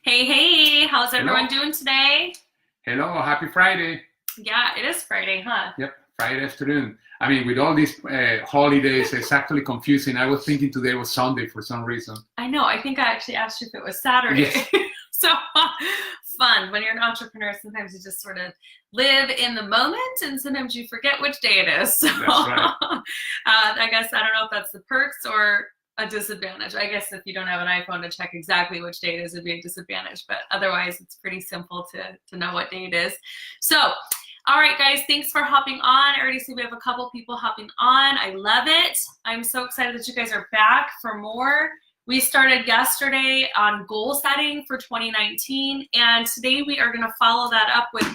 Hey, how's everyone Hello. doing today? Hello. Happy Friday. Yeah, it is Friday, huh? Yep. Friday afternoon. I mean, with all these holidays, it's actually confusing. I was thinking today was Sunday for some reason. I know, I think I actually asked you if it was Saturday. Yes, So fun. When you're an entrepreneur, sometimes you just sort of live in the moment and sometimes you forget which day it is. So that's right. I guess I don't know if that's the perks or a disadvantage. I guess if you don't have an iPhone to check exactly which day it is, it'd be a disadvantage. But otherwise, it's pretty simple to know what day it is. So all right, guys, thanks for hopping on. I already see we have a couple people hopping on. I love it. I'm so excited that you guys are back for more. We started yesterday on goal setting for 2019, and today we are going to follow that up with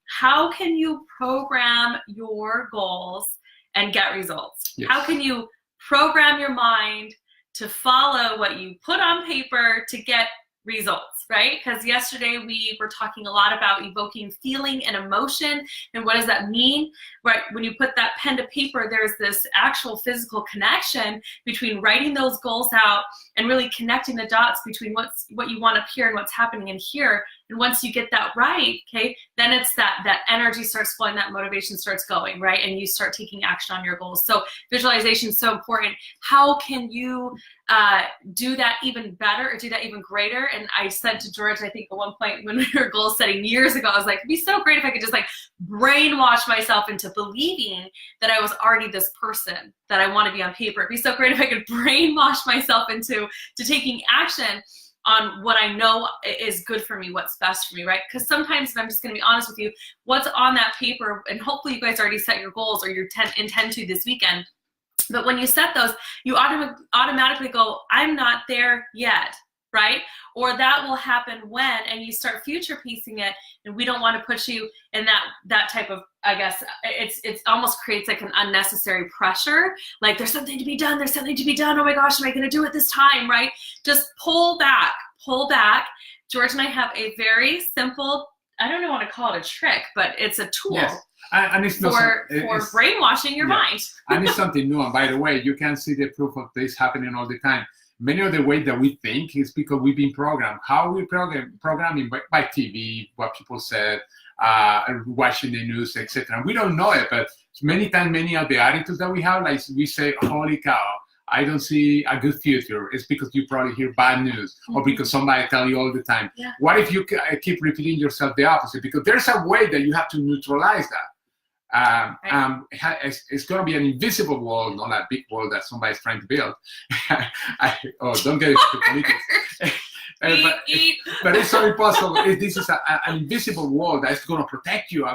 how can you program your goals and get results? Yes. How can you program your mind to follow what you put on paper to get results, right? Because yesterday we were talking a lot about evoking feeling and emotion, and what does that mean, right? When you put that pen to paper, there's this actual physical connection between writing those goals out and really connecting the dots between what you want up here and what's happening in here. And once you get that right, okay, then it's that energy starts flowing, that motivation starts going, right? And you start taking action on your goals. So visualization is so important. How can you do that even better or do that even greater? And I said to George, I think at one point when we were goal setting years ago, I was like, it'd be so great if I could just like brainwash myself into believing that I was already this person that I want to be on paper. It'd be so great if I could brainwash myself into taking action on what I know is good for me, what's best for me, right? Because sometimes, and I'm just going to be honest with you, what's on that paper, and hopefully you guys already set your goals or you intend to this weekend, but when you set those, you automatically go, I'm not there yet, right? Or that will happen when, and you start future piecing it, and we don't want to put you in that type of, I guess, it's almost creates like an unnecessary pressure. Like there's something to be done, oh my gosh, am I going to do it this time, right? Just pull back. George and I have a very simple, I don't know want to call it a trick, but it's a tool. Yes. And it's not for brainwashing your mind. And it's something new. And by the way, you can see the proof of this happening all the time. Many of the ways that we think is because we've been programmed. How we programming by TV, what people said, watching the news, etc. We don't know it, but many times, many of the attitudes that we have, like we say, holy cow, I don't see a good future. It's because you probably hear bad news or because somebody tell you all the time. Yeah. What if you keep repeating yourself the opposite? Because there's a way that you have to neutralize that. It's going to be an invisible wall, not a big wall that somebody's trying to build. Don't get into politics. But it's so impossible. This is an invisible wall that's going to protect you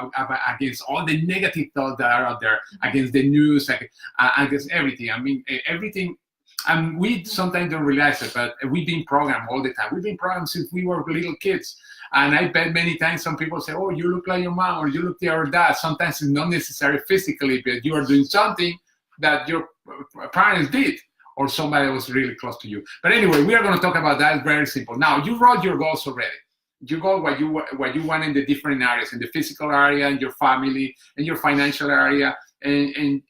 against all the negative thoughts that are out there, against the news, against everything. I mean, everything. And we sometimes don't realize it, but we've been programmed all the time. We've been programmed since we were little kids. And I bet many times some people say, oh, you look like your mom or you look like your dad. Sometimes it's not necessarily physically, but you are doing something that your parents did or somebody was really close to you. But anyway, we are going to talk about that. Very simple. Now, you wrote your goals already. You got what you want in the different areas, in the physical area, in your family, in your financial area, and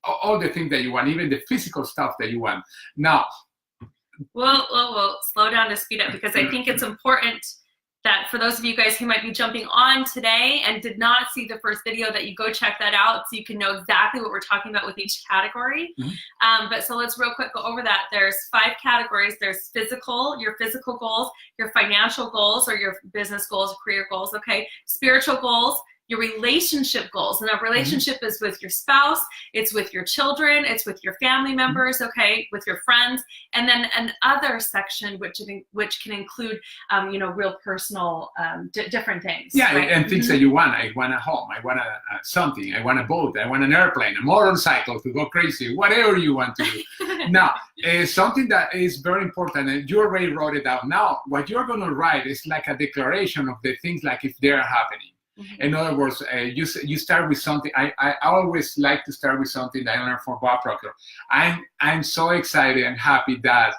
all the things that you want, even the physical stuff that you want. Now, We'll slow down to speed up because I think it's important that for those of you guys who might be jumping on today and did not see the first video, that you go check that out so you can know exactly what we're talking about with each category. Mm-hmm. But so let's real quick go over that. There's 5 categories. There's your physical goals, your financial goals or your business goals, career goals, okay? Spiritual goals, your relationship goals. And a relationship is with your spouse, it's with your children, it's with your family members, okay, with your friends, and then an other section which can include real personal different things. Yeah, right? and things that you want. I want a home, I want something, I want a boat, I want an airplane, a motorcycle to go crazy, whatever you want to do. Now, something that is very important, and you already wrote it out. Now, what you're going to write is like a declaration of the things like if they're happening. Mm-hmm. In other words, you start with something. I always like to start with something that I learned from Bob Proctor. I'm so excited and happy that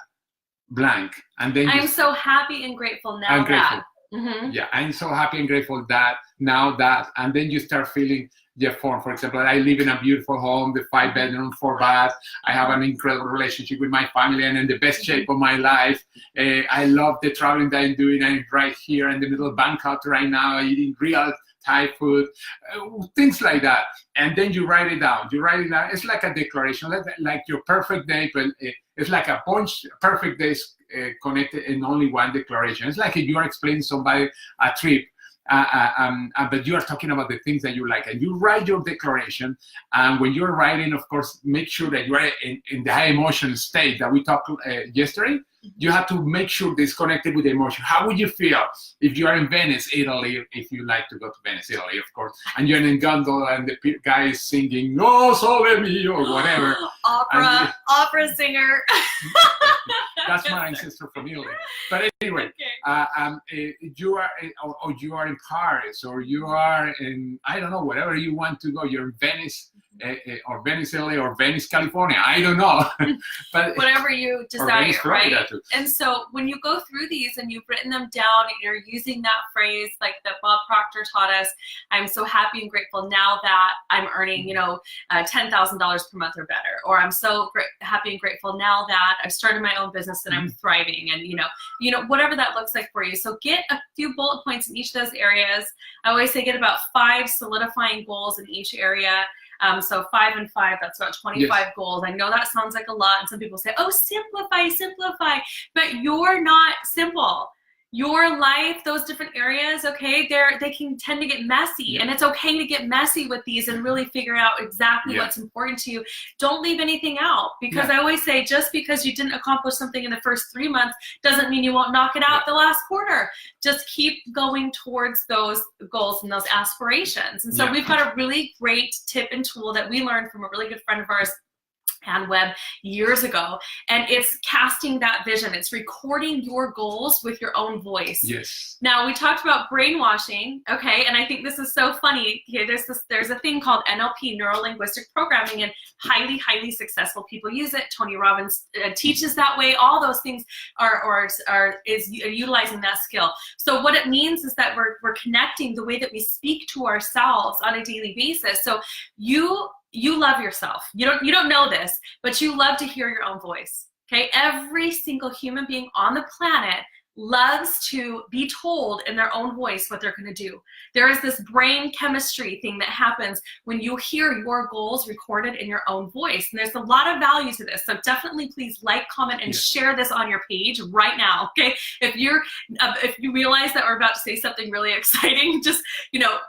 blank, and then I'm so happy and grateful now. I'm grateful. Mm-hmm. Yeah, I'm so happy and grateful that now that, and then you start feeling form. For example, I live in a beautiful home, the 5-bedroom, 4-bath. I have an incredible relationship with my family and in the best shape of my life. I love the traveling that I'm doing. I'm right here in the middle of Bangkok right now, eating real Thai food, things like that. And then you write it down. You write it down. It's like a declaration, like your perfect day, but it's like a bunch of perfect days connected in only one declaration. It's like if you are explaining somebody a trip, but you are talking about the things that you like, and you write your declaration. And when you're writing, of course, make sure that you are in the high emotion state that we talked yesterday. You have to make sure this connected with the emotion. How would you feel if you are in Venice, Italy, if you like to go to Venice, Italy, of course, and you're in a gondola and the guy is singing "No Sole Mio" or whatever. Opera singer. That's my ancestor from Italy. But anyway, you are, or you are in Paris, or you are in, I don't know, wherever you want to go. You're in Venice, or Venice, Italy, or Venice, California. I don't know. But whatever you desire, right? And so when you go through these and you've written them down and you're using that phrase like that Bob Proctor taught us, I'm so happy and grateful now that I'm earning, $10,000 per month or better, or I'm so happy and grateful now that I've started my own business and I'm thriving, and whatever that looks like for you. So get a few bullet points in each of those areas. I always say get about 5 solidifying goals in each area. So 5 and 5, that's about 25 goals. I know that sounds like a lot, and some people say, oh, simplify, but you're not simple. Your life, those different areas, okay, they can tend to get messy, and it's okay to get messy with these and really figure out exactly what's important to you. Don't leave anything out, because I always say just because you didn't accomplish something in the first 3 months doesn't mean you won't knock it out the last quarter. Just keep going towards those goals and those aspirations. And so we've got a really great tip and tool that we learned from a really good friend of ours, Ann Webb, years ago, and it's casting that vision. It's recording your goals with your own voice. Yes. Now, we talked about brainwashing, okay, and I think this is so funny. Here, there's a thing called NLP, neuro-linguistic programming, and highly successful people use it. Tony Robbins teaches that way. All those things is utilizing that skill. So what it means is that we're connecting the way that we speak to ourselves on a daily basis. So you love yourself. You don't know this, but you love to hear your own voice. Okay? Every single human being on the planet loves to be told in their own voice what they're going to do. There is this brain chemistry thing that happens when you hear your goals recorded in your own voice. And there's a lot of value to this. So definitely please like, comment, and share this on your page right now. Okay. If you realize that we're about to say something really exciting, just,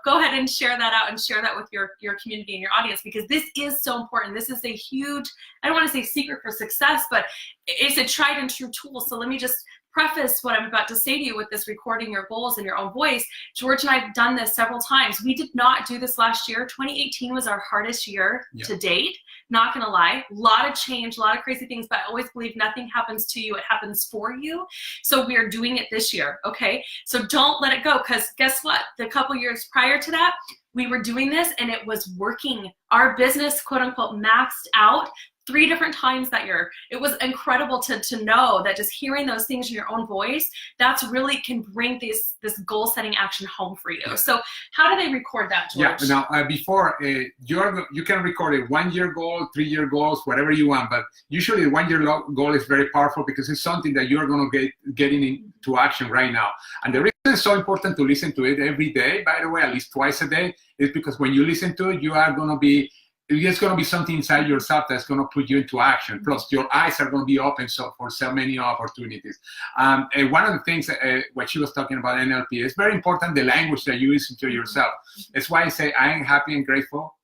go ahead and share that out and share that with your community and your audience, because this is so important. This is a huge, I don't want to say secret for success, but it's a tried and true tool. So let me just preface what I'm about to say to you with this recording your goals in your own voice. George and I have done this several times. We did not do this last year. 2018 was our hardest year to date. Not gonna lie, a lot of change, a lot of crazy things, but I always believe nothing happens to you, it happens for you. So we are doing it this year, okay? So don't let it go, because guess what? The couple years prior to that, we were doing this and it was working. Our business, quote unquote, maxed out 3 different times that year. It was incredible to know that just hearing those things in your own voice, that's really can bring this goal setting action home for you. So how do they record that, George? Yeah, now before, you can record a 1-year goal, 3-year goals, whatever you want, but usually the 1-year goal is very powerful because it's something that you're going to get into action right now. And the reason it's so important to listen to it every day, by the way, at least twice a day, is because when you listen to it, there's going to be something inside yourself that's going to put you into action. Plus, your eyes are going to be open for so many opportunities. And one of the things, what she was talking about NLP, it's very important the language that you use to yourself. That's why I say, I am happy and grateful.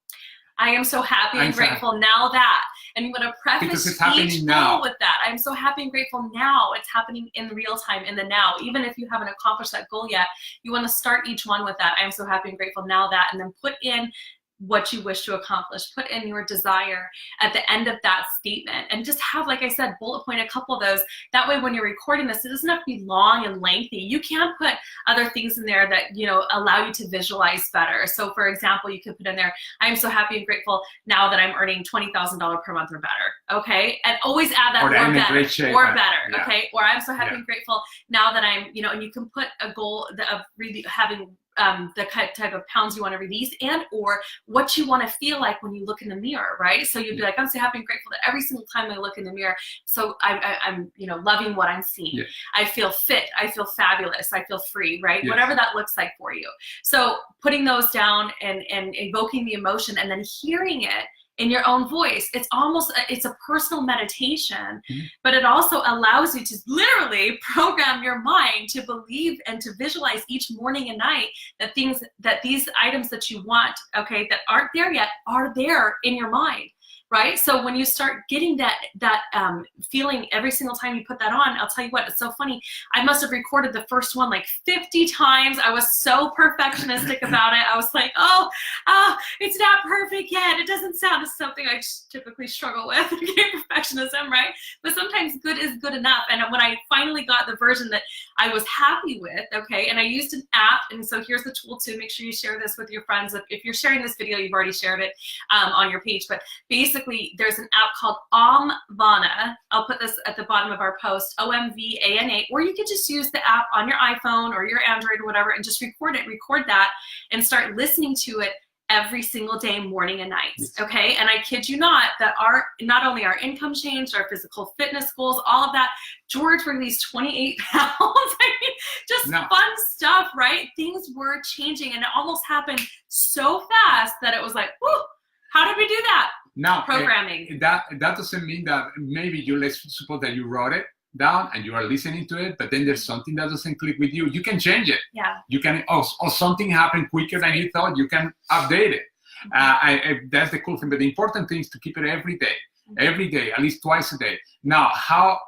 I am so happy and grateful now that. And I'm going to preface each goal with that. I'm so happy and grateful now. It's happening in real time, in the now. Even if you haven't accomplished that goal yet, you want to start each one with that. I am so happy and grateful now that, and then put in what you wish to accomplish, put in your desire at the end of that statement, and just have, like I said, bullet point a couple of those. That way when you're recording this, it doesn't have to be long and lengthy. You can put other things in there that allow you to visualize better. So for example, you can put in there, I'm so happy and grateful now that I'm earning $20,000 per month or better. Okay, and always add that or better. Okay, or I'm so happy and grateful now that I'm and you can put a goal of really having the type of pounds you want to release, and or what you want to feel like when you look in the mirror, right? So you'd be like, I'm so happy and grateful that every single time I look in the mirror, so I'm loving what I'm seeing. Yeah. I feel fit, I feel fabulous, I feel free, right? Yes. Whatever that looks like for you. So putting those down and evoking the emotion and then hearing it in your own voice, it's a personal meditation, but it also allows you to literally program your mind to believe and to visualize each morning and night that these items that you want, okay, that aren't there yet, are there in your mind. Right? So when you start getting that feeling every single time you put that on, I'll tell you what, it's so funny. I must have recorded the first one like 50 times. I was so perfectionistic about it. I was like, oh, it's not perfect yet. It doesn't sound as something I typically struggle with, perfectionism, right? But sometimes good is good enough. And when I finally got the version that I was happy with, okay, and I used an app, and so here's the tool too. Make sure you share this with your friends. If you're sharing this video, you've already shared it on your page, but basically, there's an app called Omvana. I'll put this at the bottom of our post, OMVANA, or you could just use the app on your iPhone or your Android or whatever and just record that and start listening to it every single day, morning and night, okay? And I kid you not, that not only our income changed, our physical fitness goals, all of that, George released 28 pounds. I mean, just fun stuff, right? Things were changing, and it almost happened so fast that it was like, whoo, how did we do that? Now, programming. That doesn't mean that maybe let's suppose that you wrote it down and you are listening to it, but then there's something that doesn't click with you. You can change it. Yeah. You can, or something happened quicker than you thought. You can update it. That's the cool thing. But the important thing is to keep it every day, at least twice a day. Now, how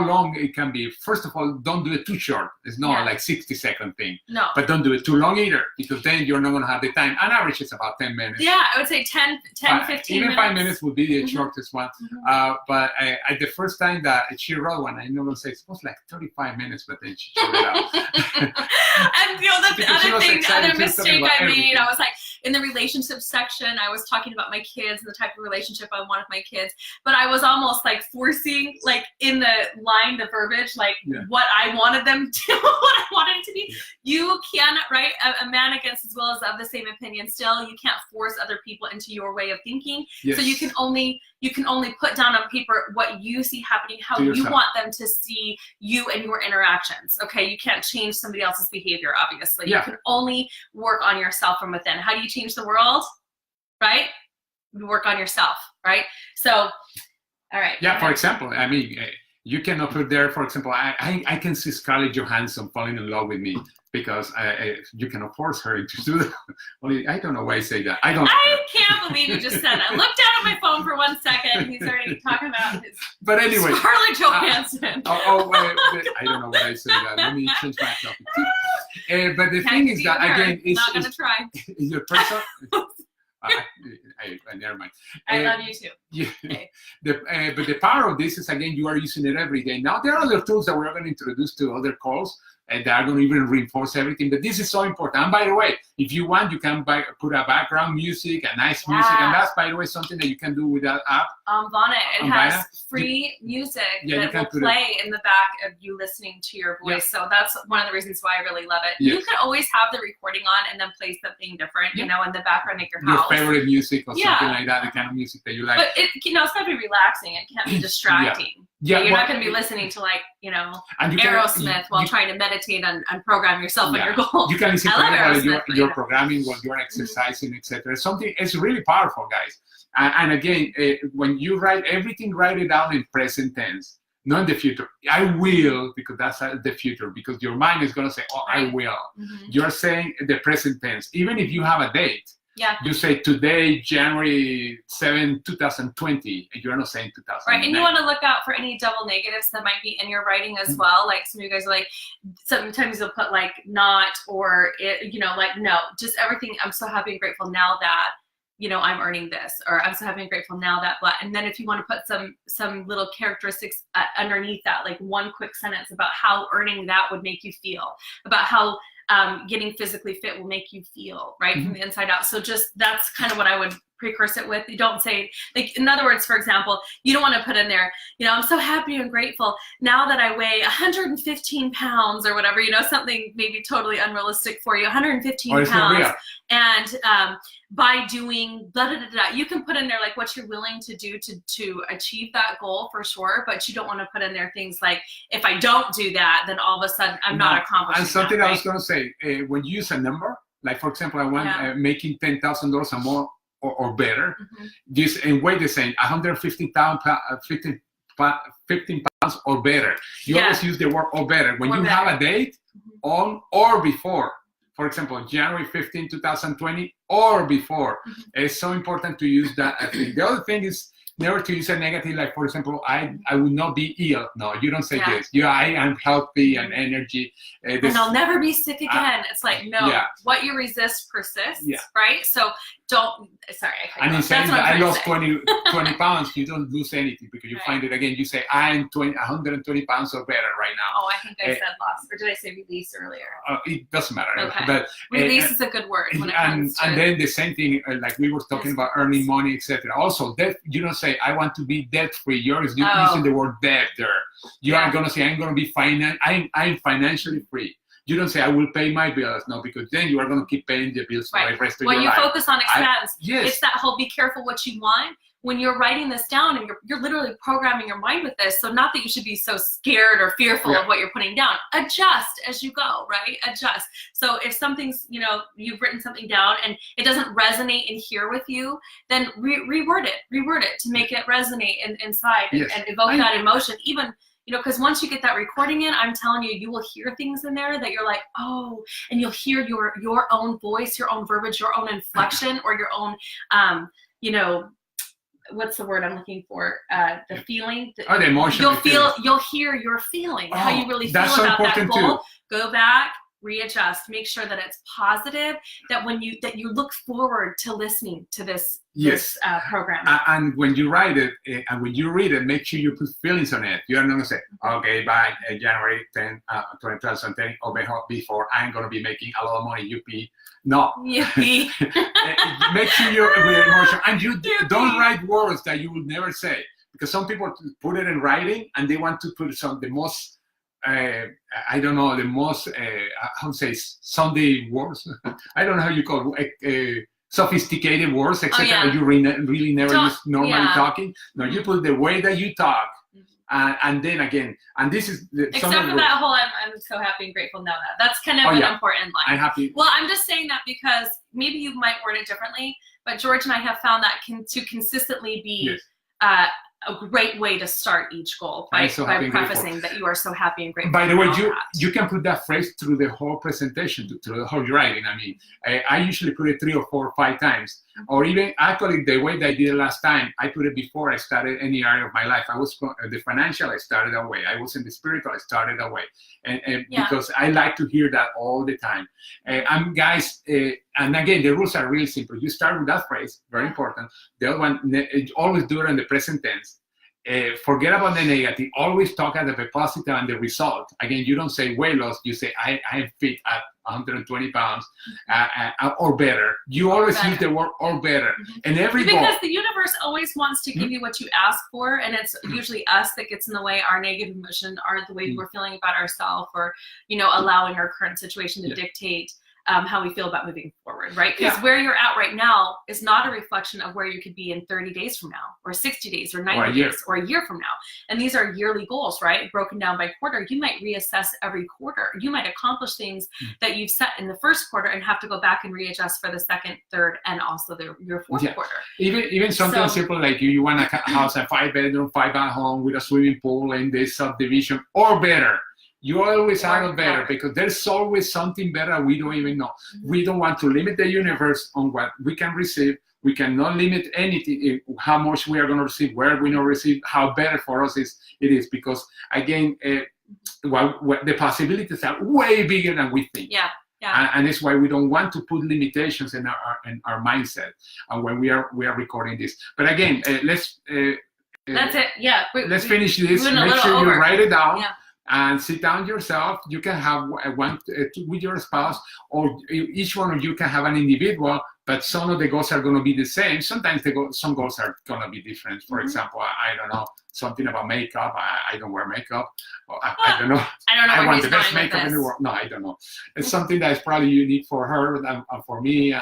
long it can be? First of all, don't do it too short. It's not like 60-second thing. No. But don't do it too long either, because then you're not going to have the time. On average, it's about 10 minutes. Yeah, I would say 10, 15 even minutes. 5 minutes would be the shortest one. But the first time that she wrote one, I know going to say it was like 35 minutes, but then she showed it out. And the other mistake I made, I was like, in the relationship section, I was talking about my kids and the type of relationship I want with my kids, but I was almost like forcing, like in the line, the verbiage, like what I wanted them to, what I wanted it to be. You cannot, right? A man against as well as of the same opinion. Still, you can't force other people into your way of thinking. So you can only put down on paper what you see happening, how you want them to see you and your interactions. Okay, you can't change somebody else's behavior, obviously. You can only work on yourself from within. How do you change the world? Right? You work on yourself, right? So, all right. Yeah, for example, I mean, you cannot put there, for example, I can see Scarlett Johansson falling in love with me because you cannot force her to do that. Only, I don't know why I say that. I can't believe you just said that. Look down at my phone for 1 second. He's already talking about his Scarlett Johansson. I don't know why I say that. Let me change my topic. But the thing is that, again, it's not going to try. Your person. Never mind. I love you too. Yeah. Okay. But the power of this is, again, you are using it every day. Now, there are other tools that we're going to introduce to other calls that are going to even reinforce everything. But this is so important. And by the way, if you want, you can put a background music, a nice music. And that's, by the way, something that you can do with that app. Vana, it has free music that will play in the back of you listening to your voice. So that's one of the reasons why I really love it. You could always have the recording on and then play something different, you know, in the background of your house. Your favorite music or something like that, the kind of music that you like. But it's got to be relaxing. It can't be distracting. You're not going to be listening to, like, you know, Aerosmith while trying to meditate and program yourself on your goals. You can listen to your programming while you're exercising, etc. It's really powerful, guys. And again, when you write everything, write it down in present tense, not in the future. I will, because that's the future, because your mind is going to say, oh, I will. You're saying the present tense. Even if you have a date, you say today, January 7, 2020, and you're not saying 2000. Right, and you want to look out for any double negatives that might be in your writing as well. Like some of you guys are like, sometimes you'll put like not, or it, you know, like no, just everything. I'm so happy and grateful now that, you know, I'm earning this, or I'm so happy and grateful now that, blah. And then if you want to put some little characteristics underneath that, like one quick sentence about how earning that would make you feel, about how getting physically fit will make you feel, right, from the inside out. So just, that's kind of what I would precurse it with. You don't say, like, in other words, for example, you don't want to put in there, you know, I'm so happy and grateful now that I weigh 115 pounds or whatever, you know, something maybe totally unrealistic for you, 115 pounds. And by doing blah, blah, blah, blah, you can put in there like what you're willing to do to achieve that goal for sure, but you don't want to put in there things like, if I don't do that, then all of a sudden I'm not accomplishing And something that, I was going to say, when you use a number, like for example, I want making $10,000 or more or better, this and weigh the same, 115 pounds or better. You always use the word or better. When you have a date, on or before. For example, January 15, 2020, or before. It's so important to use that. I think. The other thing is never to use a negative, like, for example, I will not be ill. No, you don't say this. I am healthy and energy. And I'll never be sick again. It's like, no, what you resist persists, right? So don't, sorry. And in saying that I lost 20 pounds, you don't lose anything because you find it again. You say, I'm 120 pounds or better right now. Oh, I think I said loss. Or did I say release earlier? It doesn't matter. Okay. But release is a good word when it comes to and then the same thing, like we were talking about earning money, etc. Also, debt, you don't say, I want to be debt-free. You're using the word debt there. You are going to say, I'm going to be I'm financially free. You don't say, I will pay my bills. No, because then you are going to keep paying the bills for the rest of your life. When you focus on expense, it's that whole be careful what you want. When you're writing this down and you're literally programming your mind with this, so not that you should be so scared or fearful of what you're putting down. Adjust as you go, right? Adjust. So if something's, you know, you've written something down and it doesn't resonate in here with you, then reword it to make it resonate inside and evoke that emotion. Even, you know, because once you get that recording in, I'm telling you, you will hear things in there that you're like, oh, and you'll hear your own voice, your own verbiage, your own inflection, or your own, you know, what's the word I'm looking for? The feeling. The emotion. You'll hear your feeling, how you really feel about that goal. Go back, readjust, make sure that it's positive, that you look forward to listening to this program. And when you write it and when you read it, make sure you put feelings on it. You're not going to say, okay, by January 10, 2010 or before, I'm going to be making a lot of money, UP. No. Yippee. Make sure you're with emotion. And you don't write words that you will never say. Because some people put it in writing and they want to put the most, I don't know, the most, how to say, Sunday words. I don't know how you call it. Sophisticated words, etc. You really never use normally talking. No, you put the way that you talk. And then again, and this is except for that whole I'm so happy and grateful now that's kind of an important line. I'm happy. Well, I'm just saying that because maybe you might word it differently, but George and I have found that to consistently be a great way to start each goal by prefacing that you are so happy and grateful. By the way, you can put that phrase through the whole presentation, through the whole writing. I mean, I usually put it 3 or 4 or 5 times, or even actually the way that I did it last time, I put it before I started any area of my life. I was the financial, I started that way. I was in the spiritual, I started that way, and because I like to hear that all the time. And guys, and again, the rules are really simple. You start with that phrase, very important. The other one, always do it in the present tense. Forget about the negative. Always talk about the positive and the result. Again, you don't say weight loss. You say I am fit at 120 pounds or better. You always use the word or better. And because the universe always wants to give you what you ask for, and it's usually us that gets in the way. Our negative emotion, or the way we're feeling about ourselves, or allowing our current situation to dictate how we feel about moving forward, right? Because where you're at right now is not a reflection of where you could be in 30 days from now, or 60 days, or 90 days, or a year from now. And these are yearly goals, right? Broken down by quarter. You might reassess every quarter. You might accomplish things that you've set in the first quarter and have to go back and readjust for the second, third, and also your fourth quarter. Even something simple like you want a house, a 5-bedroom, 5-bath home with a swimming pool in this subdivision, or better. You always have better, because there's always something better we don't even know. We don't want to limit the universe on what we can receive. We cannot limit anything, how much we are going to receive, where we don't receive, how better for us it is. Because again, the possibilities are way bigger than we think. And that's why we don't want to put limitations in our mindset when we are recording this. But again, let's that's it. Let's finish this. Make sure you write it down. And sit down yourself. You can have one with your spouse, or each one of you can have an individual but some of the goals are going to be the same. Sometimes some goals are going to be different. For example, I don't know, something about makeup. I don't wear makeup. I don't know. I want the best makeup in the world. No, I don't know. It's something that is probably unique for her and for me.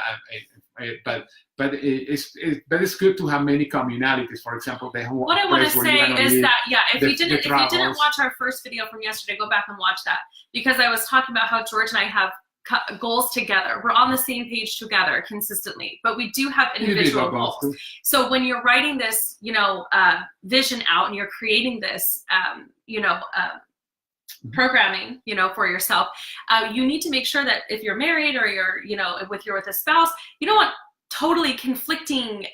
But it's good to have many communalities. For example, what I want to say is that if you didn't watch our first video from yesterday, go back and watch that, because I was talking about how George and I have goals together. We're on the same page together consistently, but we do have individual goals. So when you're writing this, vision out, and you're creating this, programming, for yourself, you need to make sure that if you're married or you're with a spouse, you don't want totally conflicting,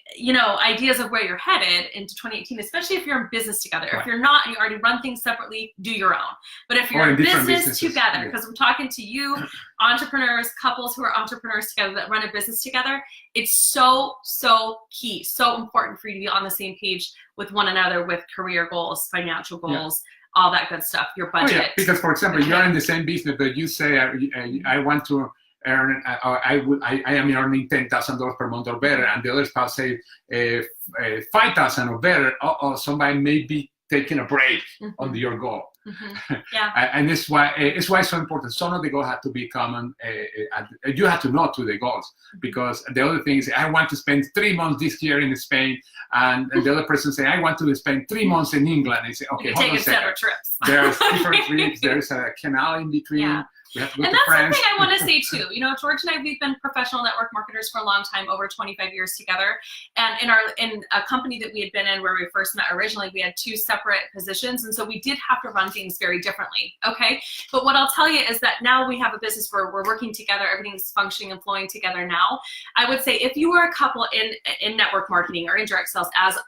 ideas of where you're headed into 2018, especially if you're in business together. Right. If you're not and you already run things separately, do your own. But if you're in business together, because I'm talking to you, entrepreneurs, couples who are entrepreneurs together that run a business together, it's so key, so important for you to be on the same page with one another, with career goals, financial goals, all that good stuff, your budget. Oh, yeah. Because, for example, you're in the same business, but you say, I want to earn, I am earning $10,000 per month or better, and the other spouse say $5,000 or better. Somebody may be taking a break on your goal. Yeah. And it's why it's so important. Some of the goals have to be common. You have to know to the goals, because the other thing is, I want to spend 3 months this year in Spain, and the other person say, I want to spend 3 months in England. And say, okay, hold on a second. Trips. There's different trips. There's a canal in between. Yeah. And that's something I want to say too. George and I, we've been professional network marketers for a long time, over 25 years together. And in a company that we had been in where we first met originally, we had 2 separate positions. And so we did have to run things very differently. Okay. But what I'll tell you is that now we have a business where we're working together. Everything's functioning and flowing together now. I would say if you were a couple in network marketing or indirect sales as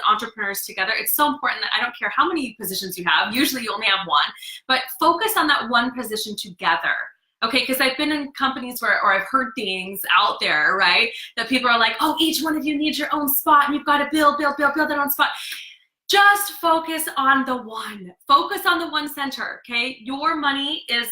entrepreneurs together, it's so important that I don't care how many positions you have. Usually you only have one, but focus on that one position together. Okay, because I've been in companies or I've heard things out there, right, that people are like, oh, each one of you needs your own spot, and you've got to build that own spot. Just focus on the one. Focus on the one center, okay? Your money is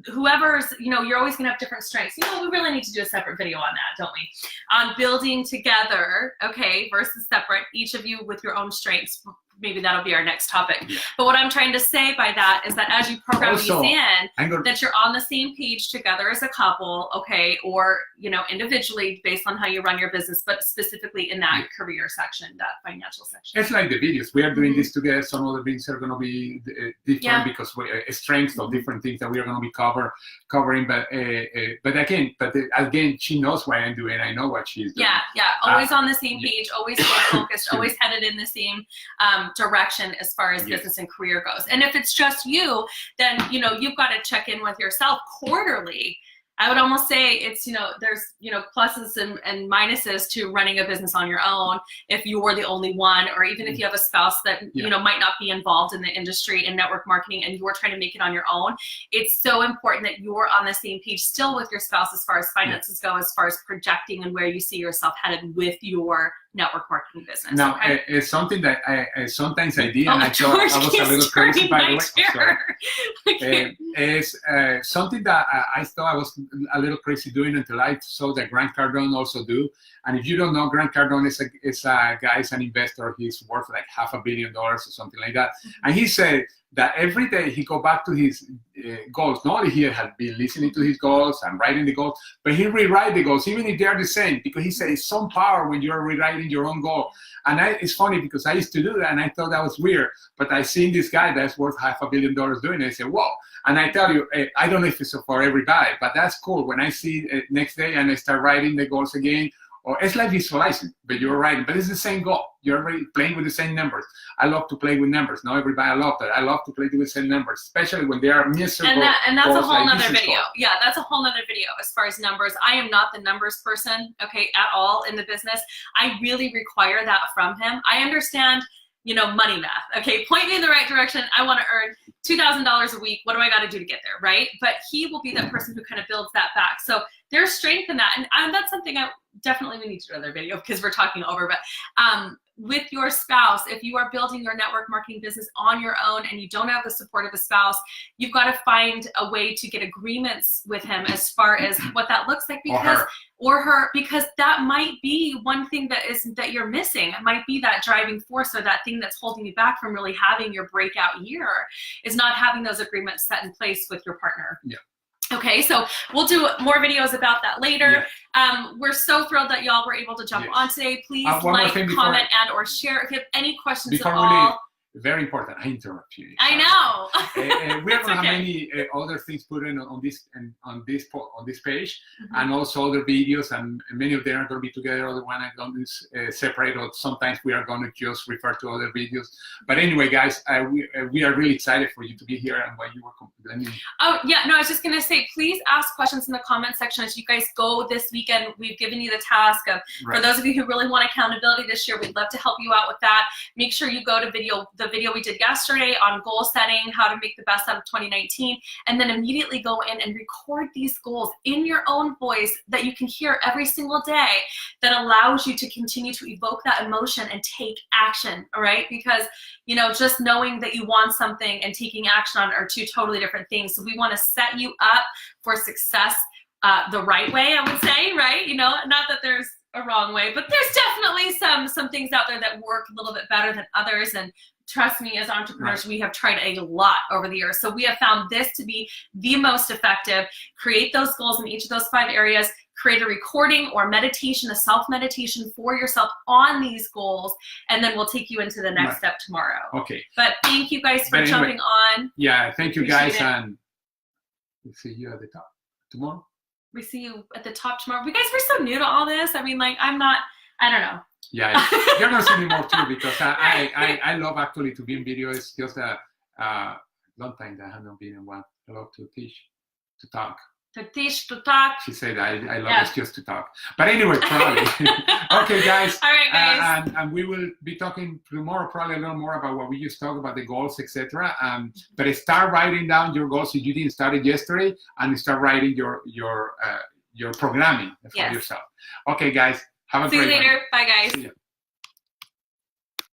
whoever's, you're always gonna have different strengths. We really need to do a separate video on that, don't we? On building together, okay, versus separate, each of you with your own strengths. Maybe that'll be our next topic. Yeah. But what I'm trying to say by that is that as you program these in, that you're on the same page together as a couple, okay, or individually based on how you run your business, but specifically in that career section, that financial section. It's like the videos. We are doing this together. Some of the things are going to be different because strengths of different things that we are going to be covering. But again, she knows what I'm doing. I know what she's doing. Yeah. Always on the same page. Always focused. Always headed in the same direction as far as business and career goes. And if it's just you, then you've got to check in with yourself quarterly. I would almost say it's there's pluses and minuses to running a business on your own if you're the only one, or even if you have a spouse that might not be involved in the industry in network marketing and you're trying to make it on your own. It's so important that you're on the same page still with your spouse as far as finances go, as far as projecting and where you see yourself headed with your network marketing business. Now, it's something that I sometimes I did, and I thought I was a little crazy, by the way. It's something that I thought I was a little crazy doing until I saw that Grant Cardone also do. And if you don't know, Grant Cardone is a guy, is an investor. He's worth like $500 million or something like that. And he said that every day he go back to his goals. Not only he had been listening to his goals and writing the goals, but he rewrite the goals, even if they are the same, because he said it's some power when you're rewriting your own goal. And it's funny because I used to do that and I thought that was weird, but I seen this guy that's worth $500 million doing it. I said, whoa. And I tell you, I don't know if it's for every guy, but that's cool. When I see it next day and I start writing the goals again, or it's like visualizing, but you're writing, but it's the same goal. You're already playing with the same numbers. I love to play with numbers. Not everybody, I love that. I love to play with the same numbers, especially when they are miserable. And that's a whole nother video. Yeah, that's a whole nother video as far as numbers. I am not the numbers person, okay, at all in the business. I really require that from him. I understand, money math. Okay, point me in the right direction. I want to earn $2,000 a week. What do I got to do to get there, right? But he will be that person who kind of builds that back. So there's strength in that, and that's something we need to do another video because we're talking over. with your spouse, if you are building your network marketing business on your own and you don't have the support of a spouse, you've got to find a way to get agreements with him as far as what that looks like, because or her, because that might be one thing that you're missing. It might be that driving force, or that thing that's holding you back from really having your breakout year, is not having those agreements set in place with your partner. Yeah. Okay, so we'll do more videos about that later. Yeah. We're so thrilled that y'all were able to jump on today. Please like, comment, and or share. If you have any questions at all. Very important. I interrupt you. I know. We are going to have many other things put in on this page, and also other videos, and many of them are going to be together. Other one are going to separate, or sometimes we are going to just refer to other videos. But anyway, guys, we are really excited for you to be here and what you were complaining. Oh yeah, no, I was just going to say, please ask questions in the comment section as you guys go this weekend. We've given you the task of, for those of you who really want accountability this year, we'd love to help you out with that. Make sure you go to the video we did yesterday on goal setting, how to make the best out of 2019, and then immediately go in and record these goals in your own voice that you can hear every single day, that allows you to continue to evoke that emotion and take action, all right? Because, you know, just knowing that you want something and taking action on it are two totally different things. So we want to set you up for success the right way, I would say, right? You know, not that there's a wrong way, but there's definitely some things out there that work a little bit better than others. And trust me, as entrepreneurs, we have tried a lot over the years. So we have found this to be the most effective. Create those goals in each of those 5 areas. Create a recording or meditation, a self-meditation for yourself on these goals, and then we'll take you into the next step tomorrow. Okay. But thank you guys for jumping on. Yeah, thank you guys, and we'll see you at the top tomorrow. We see you at the top tomorrow. You guys were so new to all this. I mean, like, I don't know. Yeah, you're gonna see me more too, because I love actually to be in video. It's just a long time that I haven't been in one. I love to teach, to talk. To teach, to talk. She said I love it just to talk. But anyway, probably. Okay, guys. All right, guys. And we will be talking tomorrow probably a little more about what we just talked about, the goals, etc. But start writing down your goals if you didn't start it yesterday, and start writing your programming for yourself. Okay, guys. Have a great one. See you later. Bye, guys. See ya.